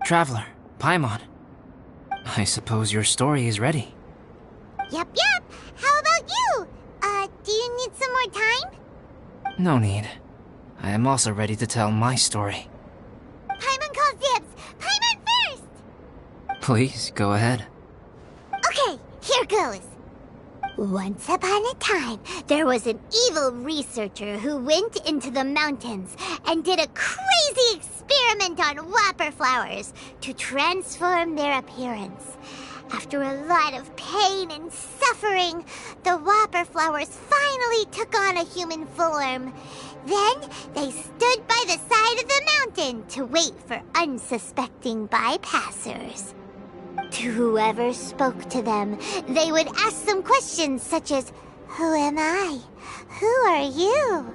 Traveler, Paimon. I suppose your story is ready. Yep. How about you? Do you need some more time? No need. I am also ready to tell my story. Paimon calls dibs. Paimon first! Please, go ahead. Okay, here goes. Once upon a time, there was an evil researcher who went into the mountains and did a crazy experiment on whopper flowers to transform their appearance. After a lot of pain and suffering, the whopper flowers finally took on a human form. Then they stood by the side of the mountain to wait for unsuspecting bypassers. To whoever spoke to them, they would ask them questions such as, "Who am I? Who are you?"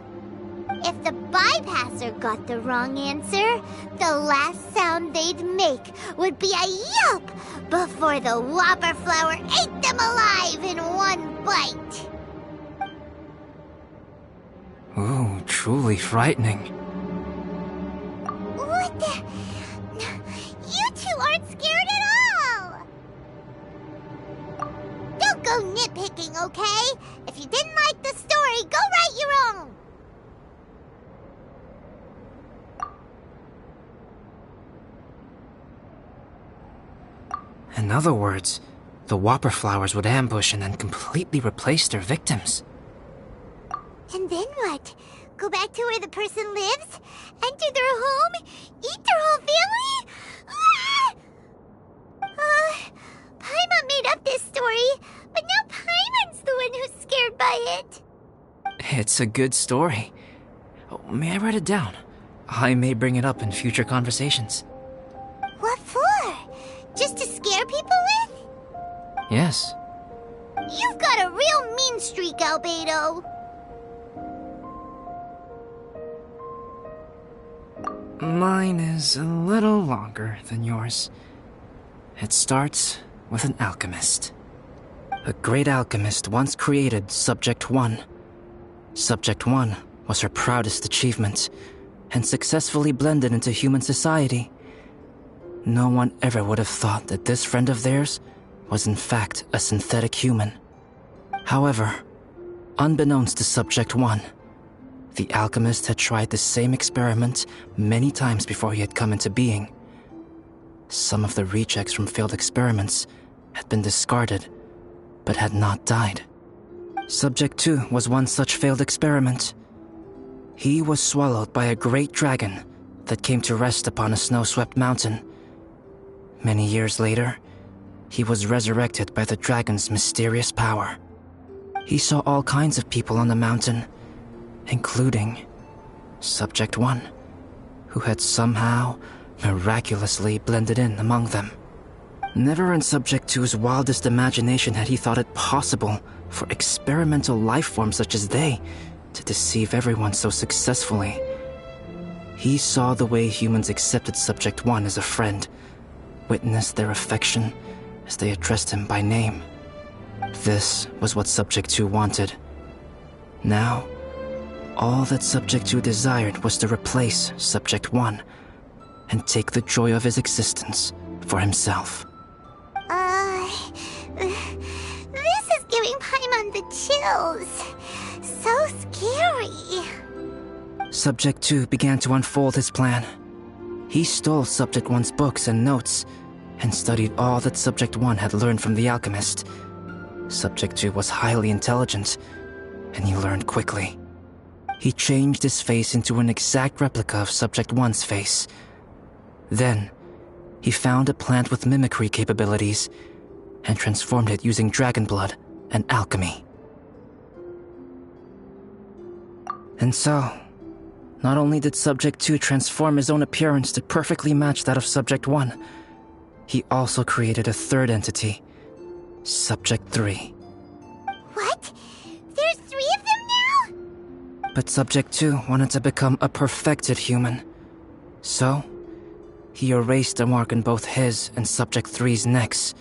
If the bypasser got the wrong answer, the last sound they'd make would be a yelp before the whopper flower ate them alive in one bite. Ooh, truly frightening. What the? You two aren't scared at all! Don't go nitpicking, okay? If you didn't like the story, go write your own! In other words, the whopper flowers would ambush and then completely replace their victims. And then what? Go back to where the person lives? Enter their home? Eat their whole family? Paimon made up this story, but now Paimon's the one who's scared by it. It's a good story. Oh, may I write it down? I may bring it up in future conversations. What for? Just to scare people with? Yes. You've got a real mean streak, Albedo. Mine is a little longer than yours. It starts with an alchemist. A great alchemist once created Subject 1. Subject 1 was her proudest achievement, and successfully blended into human society. No one ever would have thought that this friend of theirs was in fact a synthetic human. However, unbeknownst to Subject 1, the alchemist had tried the same experiment many times before he had come into being. Some of the rejects from failed experiments had been discarded, but had not died. Subject 2 was one such failed experiment. He was swallowed by a great dragon that came to rest upon a snow-swept mountain. Many years later, he was resurrected by the dragon's mysterious power. He saw all kinds of people on the mountain, including Subject 1, who had somehow miraculously blended in among them. Never in Subject 2's wildest imagination had he thought it possible for experimental life forms such as they to deceive everyone so successfully. He saw the way humans accepted Subject 1 as a friend, witnessed their affection as they addressed him by name. This was what Subject 2 wanted. Now, all that Subject 2 desired was to replace Subject 1 and take the joy of his existence for himself. This is giving Paimon the chills. So scary. Subject 2 began to unfold his plan. He stole Subject 1's books and notes and studied all that Subject 1 had learned from the alchemist. Subject 2 was highly intelligent, and he learned quickly. He changed his face into an exact replica of Subject 1's face. Then, he found a plant with mimicry capabilities and transformed it using dragon blood and alchemy. And so, not only did Subject 2 transform his own appearance to perfectly match that of Subject 1, he also created a third entity, Subject 3. What? There's 3 of them now? But Subject 2 wanted to become a perfected human. So, he erased a mark on both his and Subject 3's necks,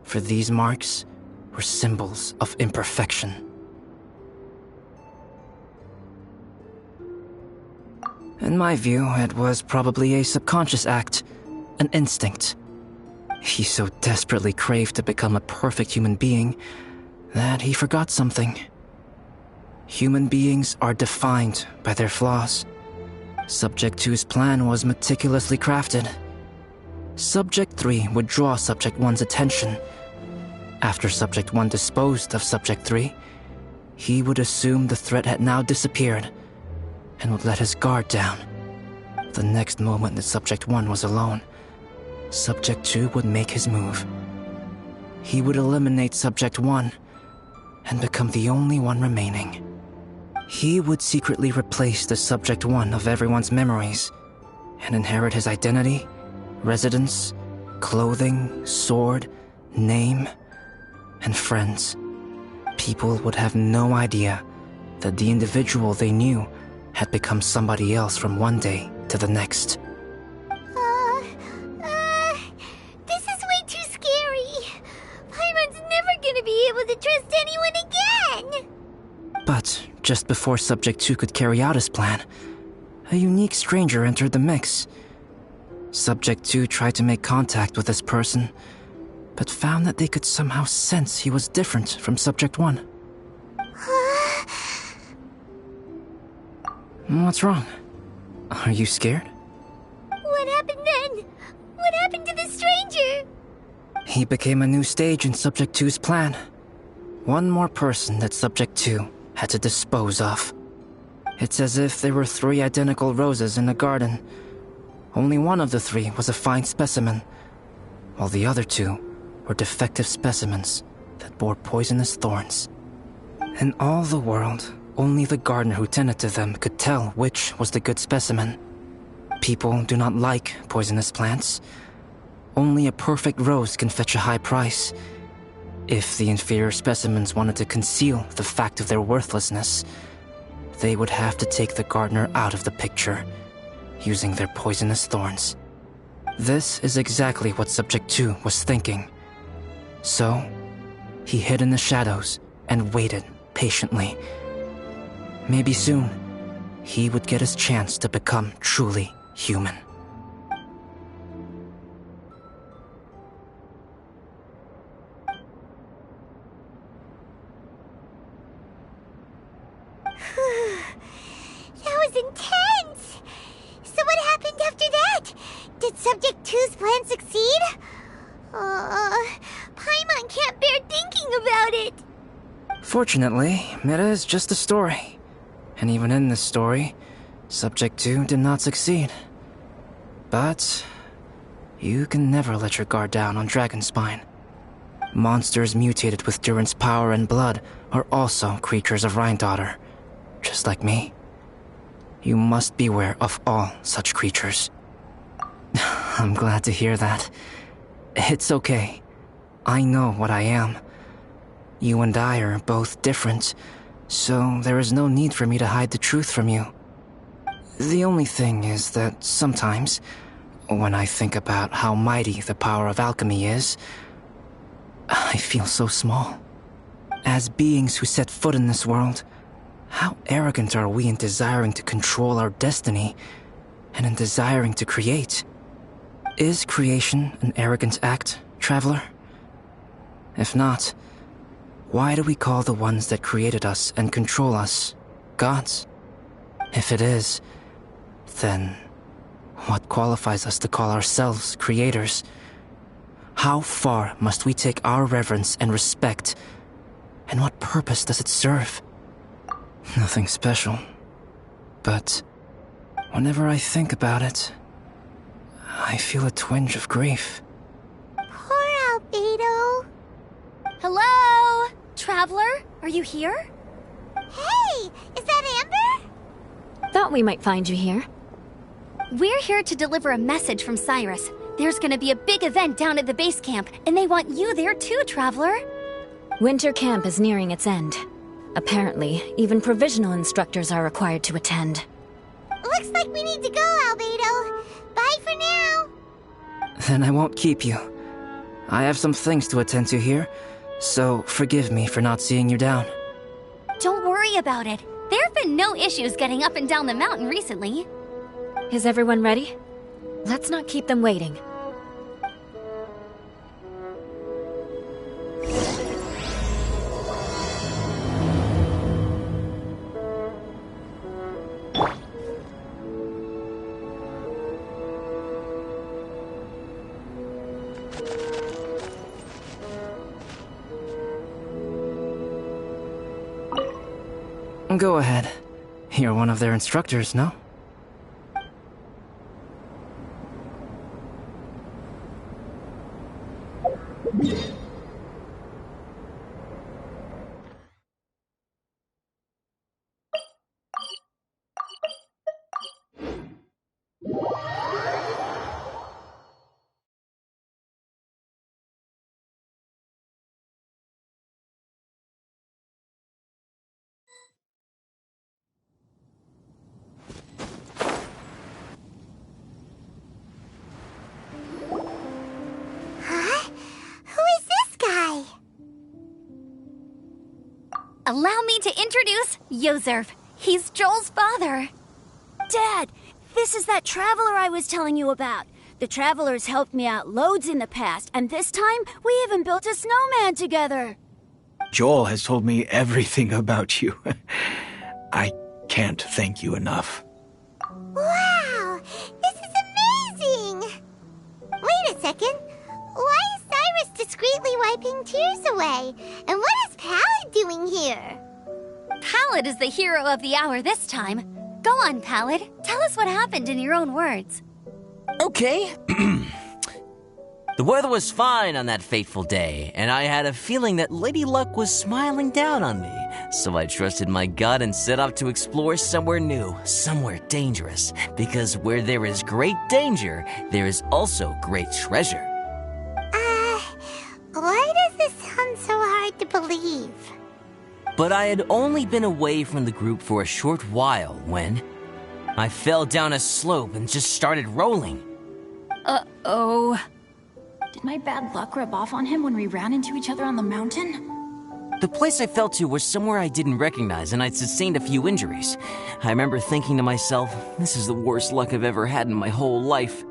for these marks were symbols of imperfection. In my view, it was probably a subconscious act, an instinct. He so desperately craved to become a perfect human being that he forgot something. Human beings are defined by their flaws. Subject 2's plan was meticulously crafted. Subject 3 would draw Subject 1's attention. After Subject 1 disposed of Subject 3, he would assume the threat had now disappeared and would let his guard down. The next moment that Subject 1 was alone, Subject 2 would make his move. He would eliminate Subject 1 and become the only one remaining. He would secretly replace the Subject 1 of everyone's memories and inherit his identity, residence, clothing, sword, name, and friends. People would have no idea that the individual they knew had become somebody else from one day to the next. This is way too scary. Paimon's never gonna be able to trust anyone again. But just before Subject 2 could carry out his plan, a unique stranger entered the mix. Subject 2 tried to make contact with this person, but found that they could somehow sense he was different from Subject 1. What's wrong? Are you scared? What happened then? What happened to the stranger? He became a new stage in Subject 2's plan. One more person that Subject 2 had to dispose of. It's as if there were 3 identical roses in a garden. Only one of the 3 was a fine specimen, while the other 2 were defective specimens that bore poisonous thorns. In all the world, only the gardener who tended to them could tell which was the good specimen. People do not like poisonous plants. Only a perfect rose can fetch a high price. If the inferior specimens wanted to conceal the fact of their worthlessness, they would have to take the gardener out of the picture, using their poisonous thorns. This is exactly what Subject 2 was thinking. So, he hid in the shadows and waited patiently. Maybe soon, he would get his chance to become truly human. That was intense! So what happened after that? Did Subject 2's plan succeed? Paimon can't bear thinking about it. Fortunately, it is just a story. And even in this story, Subject 2 did not succeed. But you can never let your guard down on Dragonspine. Monsters mutated with Durin's power and blood are also creatures of Rhine-Daughter, just like me. You must beware of all such creatures. I'm glad to hear that. It's okay. I know what I am. You and I are both different, so there is no need for me to hide the truth from you. The only thing is that sometimes, when I think about how mighty the power of alchemy is, I feel so small. As beings who set foot in this world, how arrogant are we in desiring to control our destiny and in desiring to create? Is creation an arrogant act, traveler? If not, why do we call the ones that created us and control us gods? If it is, then what qualifies us to call ourselves creators? How far must we take our reverence and respect, and what purpose does it serve? Nothing special, but whenever I think about it, I feel a twinge of grief. Poor Albedo. Hello? Traveler, are you here? Hey, is that Amber? Thought we might find you here. We're here to deliver a message from Cyrus. There's gonna be a big event down at the base camp, and they want you there too, Traveler. Winter camp is nearing its end. Apparently, even provisional instructors are required to attend. Looks like we need to go, Albedo. Bye for now. Then I won't keep you. I have some things to attend to here, so forgive me for not seeing you down. Don't worry about it. There have been no issues getting up and down the mountain recently. Is everyone ready? Let's not keep them waiting. Go ahead. You're one of their instructors, no? Huh? Who is this guy? Allow me to introduce Yozerf. He's Joel's father. Dad, this is that traveler I was telling you about. The traveler's helped me out loads in the past, and this time we even built a snowman together. Joel has told me everything about you. I can't thank you enough. Wow, this is amazing! Wait a second. Why is Cyrus discreetly wiping tears away? And what is Pallid doing here? Pallid is the hero of the hour this time. Go on, Pallid. Tell us what happened in your own words. Okay. The weather was fine on that fateful day, and I had a feeling that Lady Luck was smiling down on me. So I trusted my gut and set off to explore somewhere new, somewhere dangerous. Because where there is great danger, there is also great treasure. Why does this sound so hard to believe? But I had only been away from the group for a short while when I fell down a slope and just started rolling. Uh-oh. Did my bad luck rub off on him when we ran into each other on the mountain? The place I fell to was somewhere I didn't recognize, and I'd sustained a few injuries. I remember thinking to myself, this is the worst luck I've ever had in my whole life.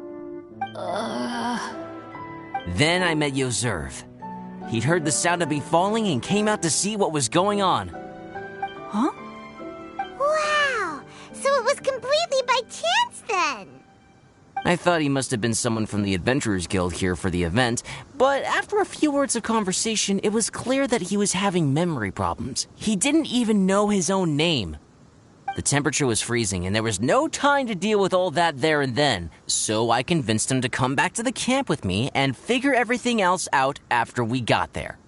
Then I met Yozerf. He'd heard the sound of me falling and came out to see what was going on. Huh? Wow, so it was completely by chance then. I thought he must have been someone from the Adventurers Guild here for the event, but after a few words of conversation, it was clear that he was having memory problems. He didn't even know his own name. The temperature was freezing, and there was no time to deal with all that there and then, so I convinced him to come back to the camp with me and figure everything else out after we got there.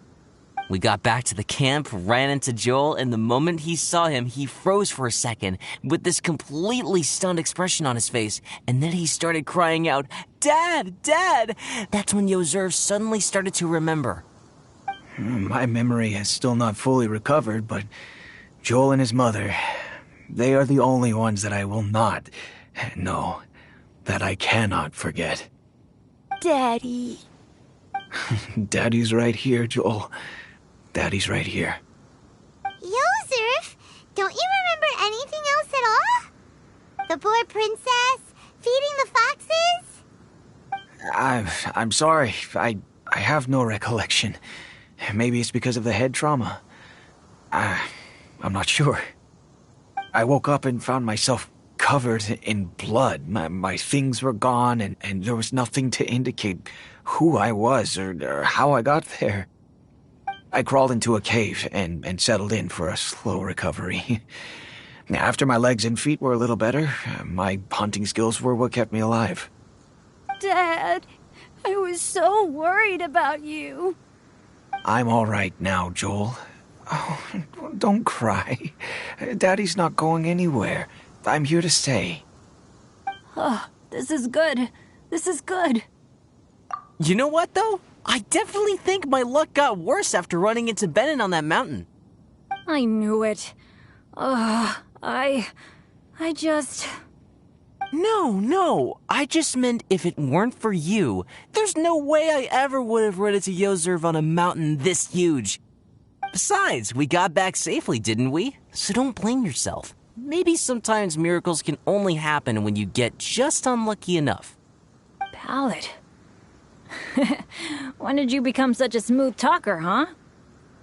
We got back to the camp, ran into Joel, and the moment he saw him, he froze for a second with this completely stunned expression on his face, and then he started crying out, "Dad! Dad!" That's when Yozerf suddenly started to remember. My memory has still not fully recovered, but Joel and his mother, they are the only ones that I will not, no, that I cannot forget. Daddy. Daddy's right here, Joel. Daddy's right here. Yozerf, don't you remember anything else at all? The poor princess, feeding the foxes? I'm sorry. I have no recollection. Maybe it's because of the head trauma. I'm not sure. I woke up and found myself covered in blood. My things were gone, and there was nothing to indicate who I was or how I got there. I crawled into a cave and settled in for a slow recovery. After my legs and feet were a little better, my hunting skills were what kept me alive. Dad, I was so worried about you. I'm all right now, Joel. Oh, don't cry. Daddy's not going anywhere. I'm here to stay. Oh, this is good. This is good. You know what, though? I definitely think my luck got worse after running into Benin on that mountain. I knew it. I just... No. I just meant if it weren't for you, there's no way I ever would have run into Yozerf on a mountain this huge. Besides, we got back safely, didn't we? So don't blame yourself. Maybe sometimes miracles can only happen when you get just unlucky enough. Pallid. When did you become such a smooth talker, huh?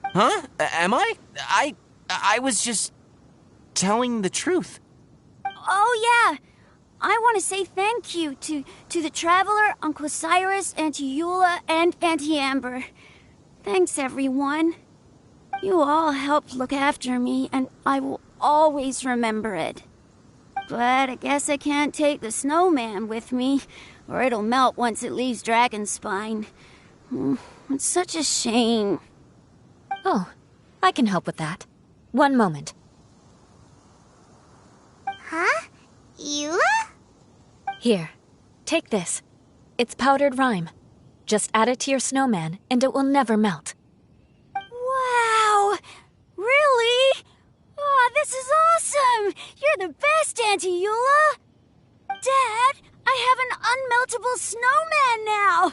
Huh? Am I? I was just telling the truth. Oh, yeah. I want to say thank you to the Traveler, Uncle Cyrus, Auntie Eula, and Auntie Amber. Thanks, everyone. You all helped look after me, and I will always remember it. But I guess I can't take the snowman with me, or it'll melt once it leaves Dragonspine. It's such a shame. Oh, I can help with that. One moment. Huh? Eula? Here, take this. It's powdered rime. Just add it to your snowman, and it will never melt. Wow! Really? Oh, this is awesome! You're the best, Auntie Eula! Dad, I have an unmeltable snowman now!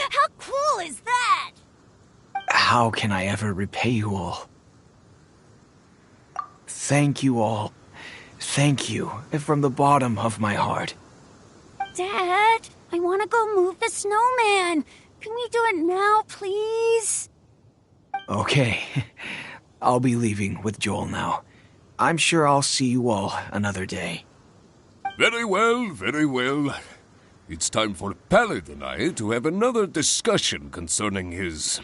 How cool is that? How can I ever repay you all? Thank you all. Thank you from the bottom of my heart. Dad, I want to go move the snowman. Can we do it now, please? Okay. I'll be leaving with Joel now. I'm sure I'll see you all another day. Very well, very well. It's time for Pallid and I to have another discussion concerning his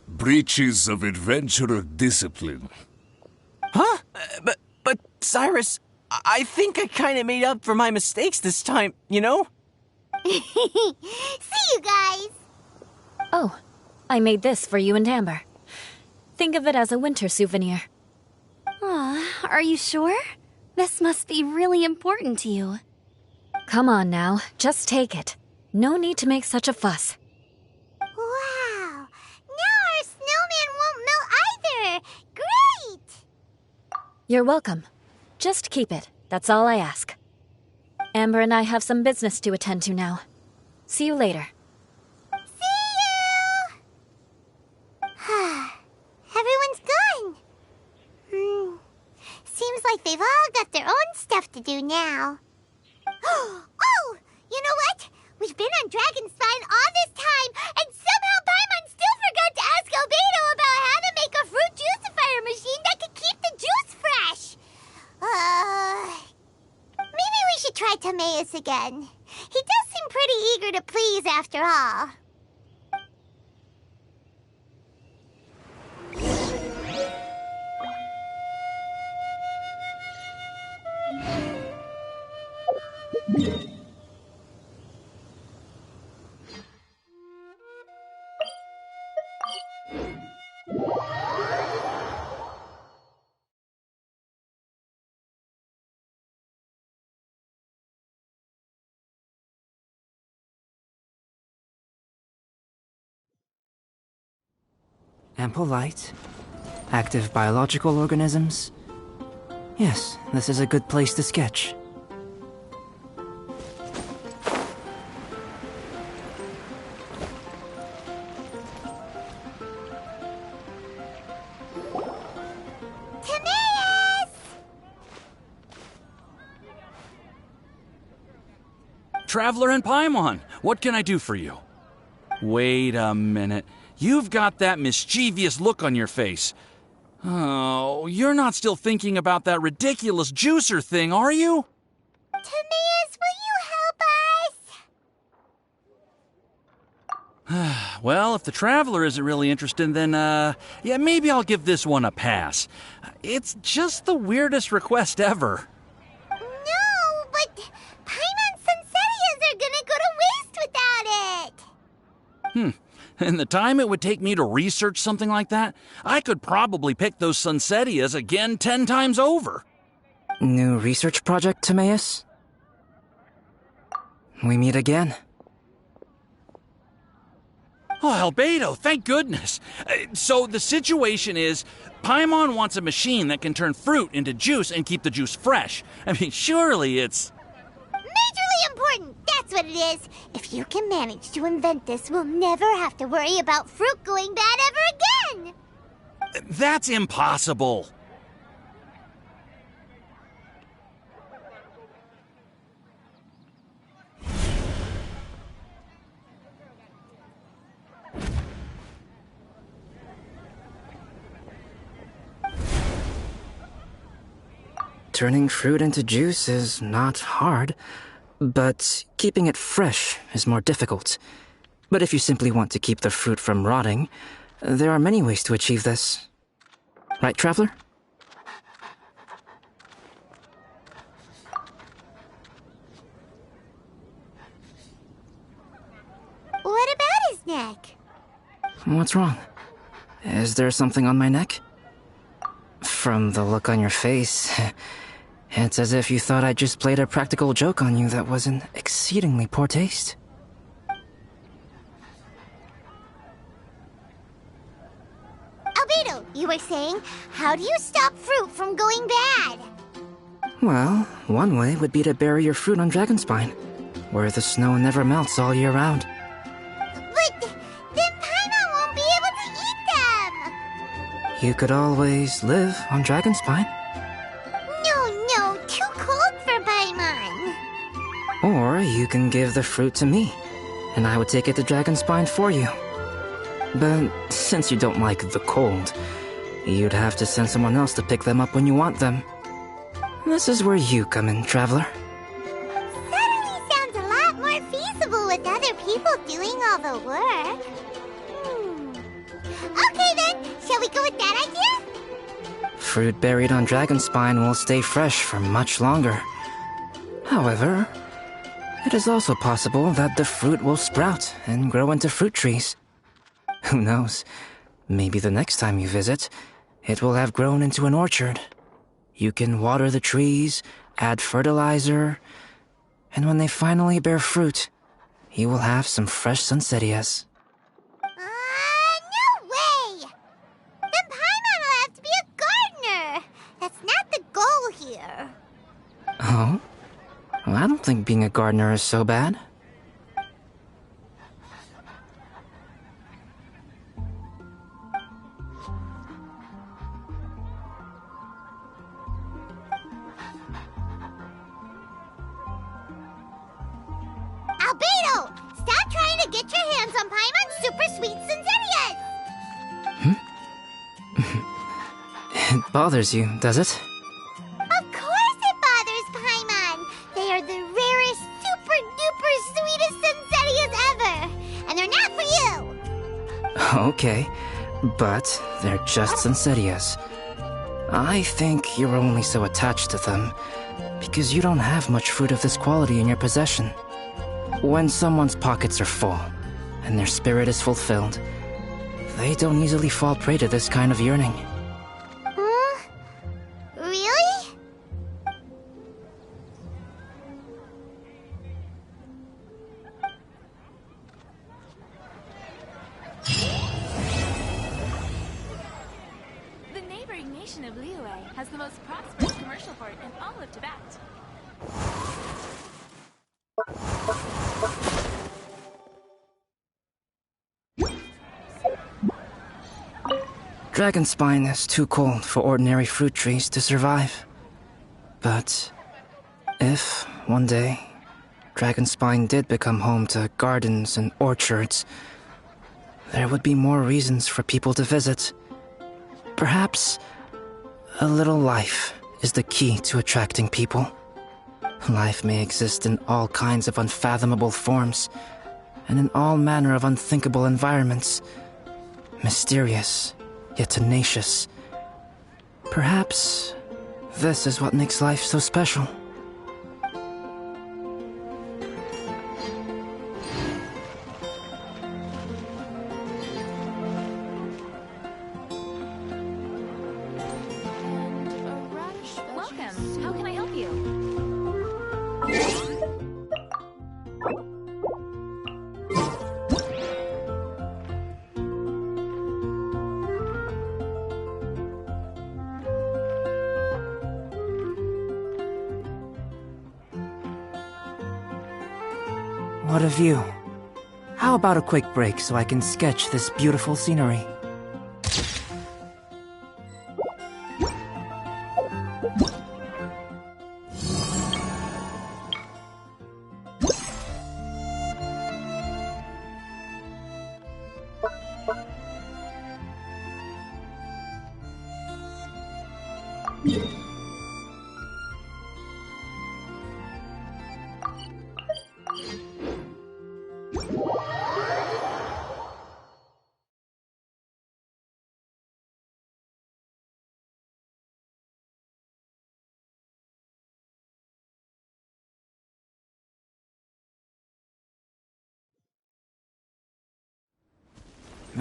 breaches of adventurer discipline. Huh? But Cyrus, I think I kind of made up for my mistakes this time, you know? See you guys! Oh, I made this for you and Amber. Think of it as a winter souvenir. Aw, are you sure? This must be really important to you. Come on now, just take it. No need to make such a fuss. Wow! Now our snowman won't melt either! Great! You're welcome. Just keep it. That's all I ask. Amber and I have some business to attend to now. See you later. See you! Everyone's gone. Seems like they've all got their own stuff to do now. Oh! You know what? We've been on Dragonspine all this time, and somehow Paimon still forgot to ask Albedo about how to make a fruit juicifier machine that could keep the juice fresh. Maybe we should try Timaeus again. He does seem pretty eager to please after all. Ample light, active biological organisms. Yes, this is a good place to sketch. Timaeus! Traveler and Paimon, what can I do for you? Wait a minute. You've got that mischievous look on your face. Oh, you're not still thinking about that ridiculous juicer thing, are you? Timaeus, will you help us? Well, if the Traveler isn't really interested, then, yeah, maybe I'll give this one a pass. It's just the weirdest request ever. No, but Paimon's Sunsettias are gonna go to waste without it. And the time it would take me to research something like that, I could probably pick those Sunsettias again 10 times over. New research project, Timaeus? We meet again. Oh, Albedo, thank goodness. So the situation is, Paimon wants a machine that can turn fruit into juice and keep the juice fresh. I mean, surely it's... Majorly important, that's what it is. If you can manage to invent this, we'll never have to worry about fruit going bad ever again. That's impossible. Turning fruit into juice is not hard, but keeping it fresh is more difficult. But if you simply want to keep the fruit from rotting, there are many ways to achieve this. Right, Traveler? neck. What's wrong? Is there something on my neck? From the look on your face, it's as if you thought I just played a practical joke on you that was in exceedingly poor taste. Albedo, you were saying, how do you stop fruit from going bad? Well, one way would be to bury your fruit on Dragonspine, where the snow never melts all year round. But then Paimon won't be able to eat them! You could always live on Dragonspine. No, too cold for Paimon. Or you can give the fruit to me, and I would take it to Dragonspine for you. But since you don't like the cold, you'd have to send someone else to pick them up when you want them. This is where you come in, Traveler. Suddenly sounds a lot more feasible with other people doing all the work. Okay then, shall we go with that idea? Fruit buried on Dragonspine will stay fresh for much longer. However, it is also possible that the fruit will sprout and grow into fruit trees. Who knows? Maybe the next time you visit, it will have grown into an orchard. You can water the trees, add fertilizer, and when they finally bear fruit, you will have some fresh sunsettias. No way! Then Paimon will have to be a gardener. That's not the goal here. Oh? Well, I don't think being a gardener is so bad. Albedo! Stop trying to get your hands on Paimon's super sweet Sunsettias! It bothers you, does it? Of course it bothers Paimon! They are the rarest, super-duper sweetest Sunsettias ever! And they're not for you! Okay, but they're just Sunsettias. I think you're only so attached to them because you don't have much fruit of this quality in your possession. When someone's pockets are full and their spirit is fulfilled, they don't easily fall prey to this kind of yearning. Really? The neighboring nation of Liyue has the most prosperous commercial port in all of Tibet. Dragonspine is too cold for ordinary fruit trees to survive. But if, one day, Dragonspine did become home to gardens and orchards, there would be more reasons for people to visit. Perhaps a little life is the key to attracting people. Life may exist in all kinds of unfathomable forms, and in all manner of unthinkable environments. Mysterious, yet tenacious. Perhaps this is what makes life so special. Welcome. How can I help you? What a view. How about a quick break so I can sketch this beautiful scenery?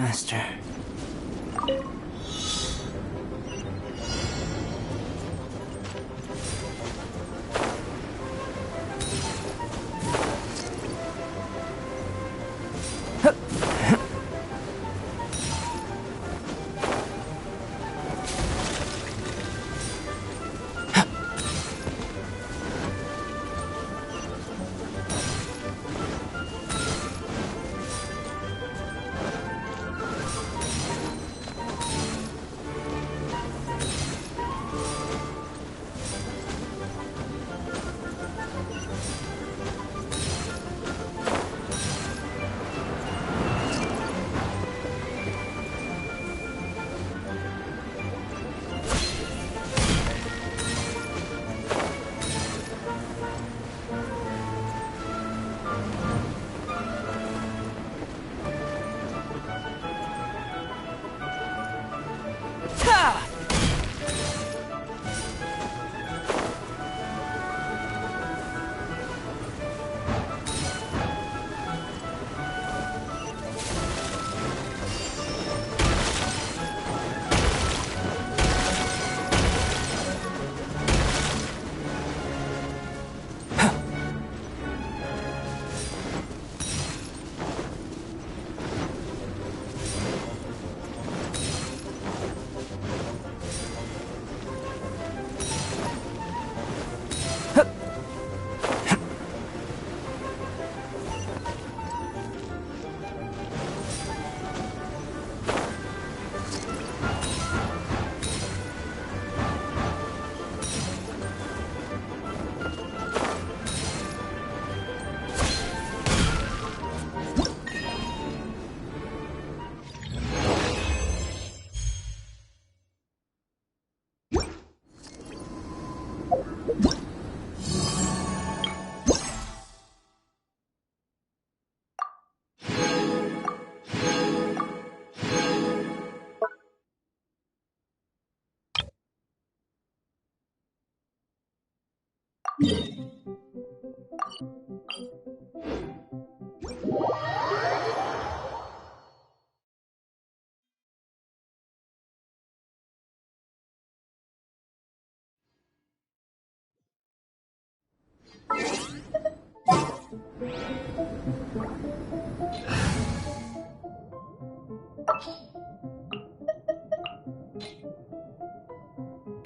Master.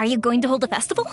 Are you going to hold a festival?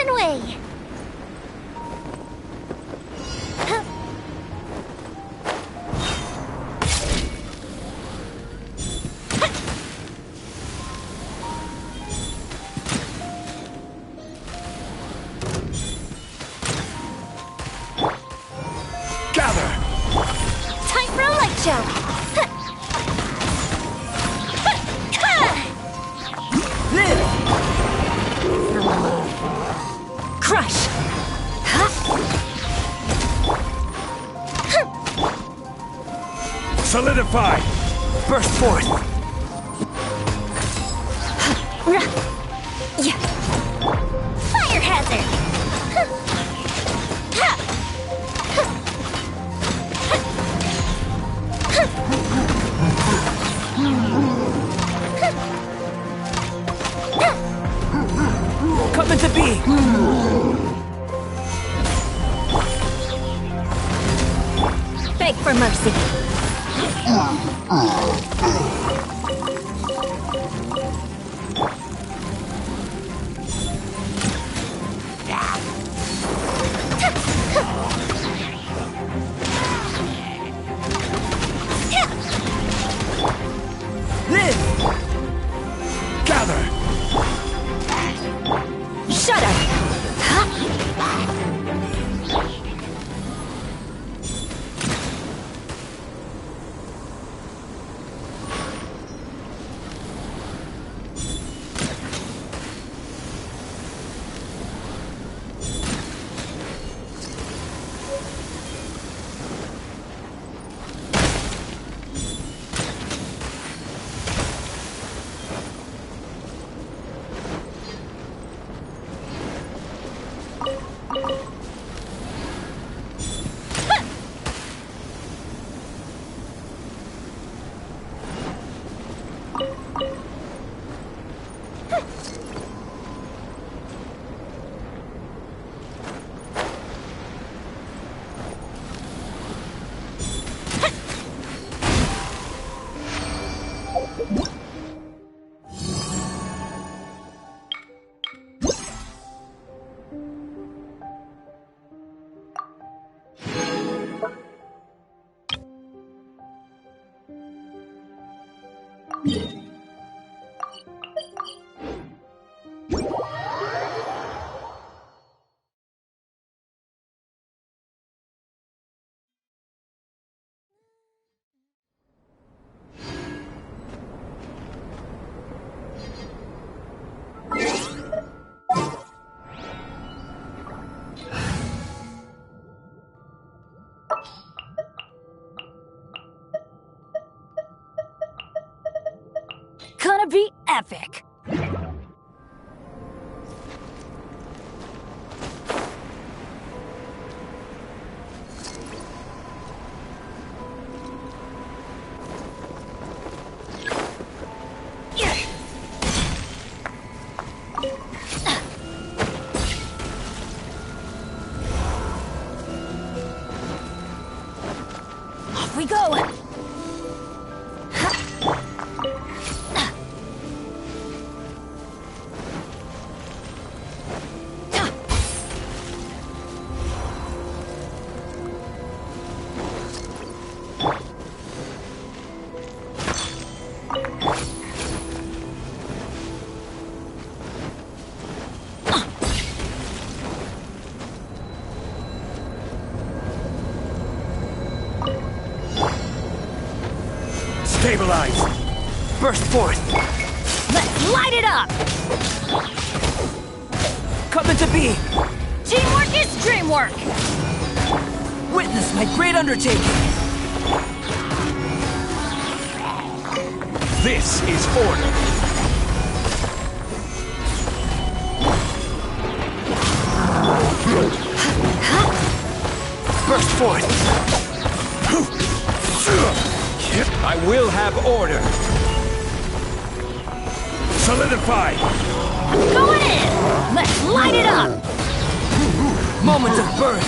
Open way! Time for a light show! Live! Crush! Solidify! Burst forth! Fire hazard! Coming to be! Beg for mercy. Live! Gather! Shudder! Gonna be epic. Off we go. Stabilize! Burst forth! Let's light it up! Coming to be! Teamwork is dreamwork! Witness my great undertaking! This is order! Burst forth! I will have order! Solidify! Going in! Let's light it up! Moment of birth!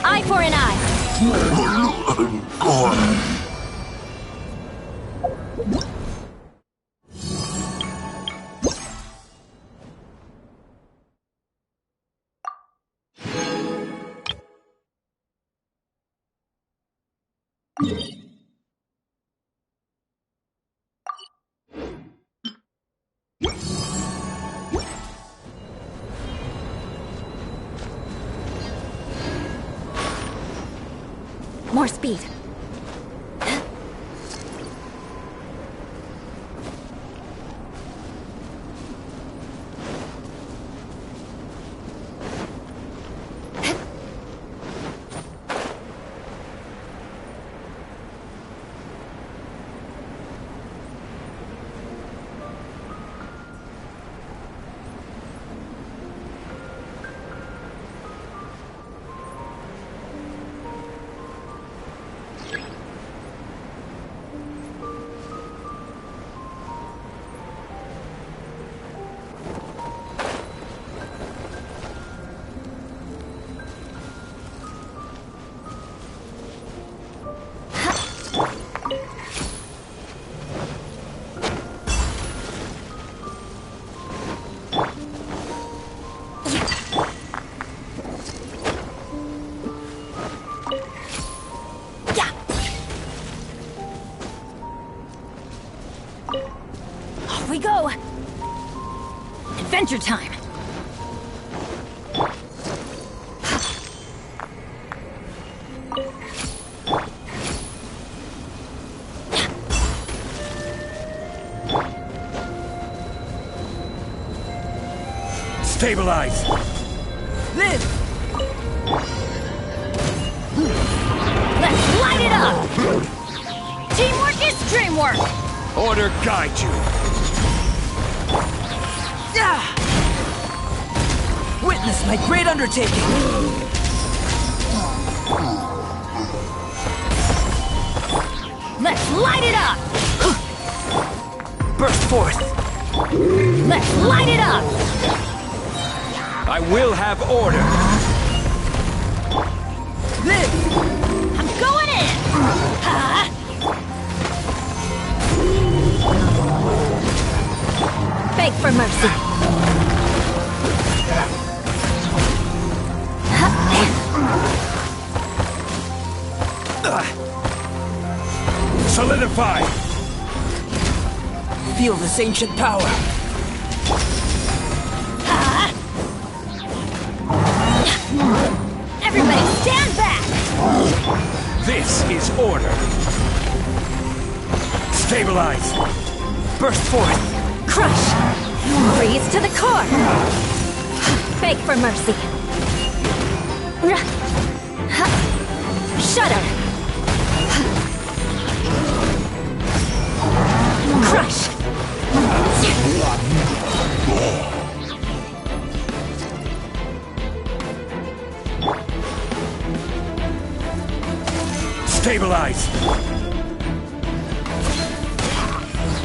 Eye for an eye. More speed. Off we go! Adventure time! Stabilize! This! Let's light it up! Teamwork is dreamwork! Order guide you. Witness my great undertaking! Let's light it up! Burst forth! Let's light it up! I will have order. This! I'm going in! Beg for mercy. Solidify! Feel this ancient power! Everybody stand back! This is order. Stabilize! Burst forth! Crush! Freeze to the core! Beg for mercy. Shudder! Crush! Stabilize!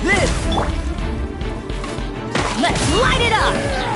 This! Let's light it up!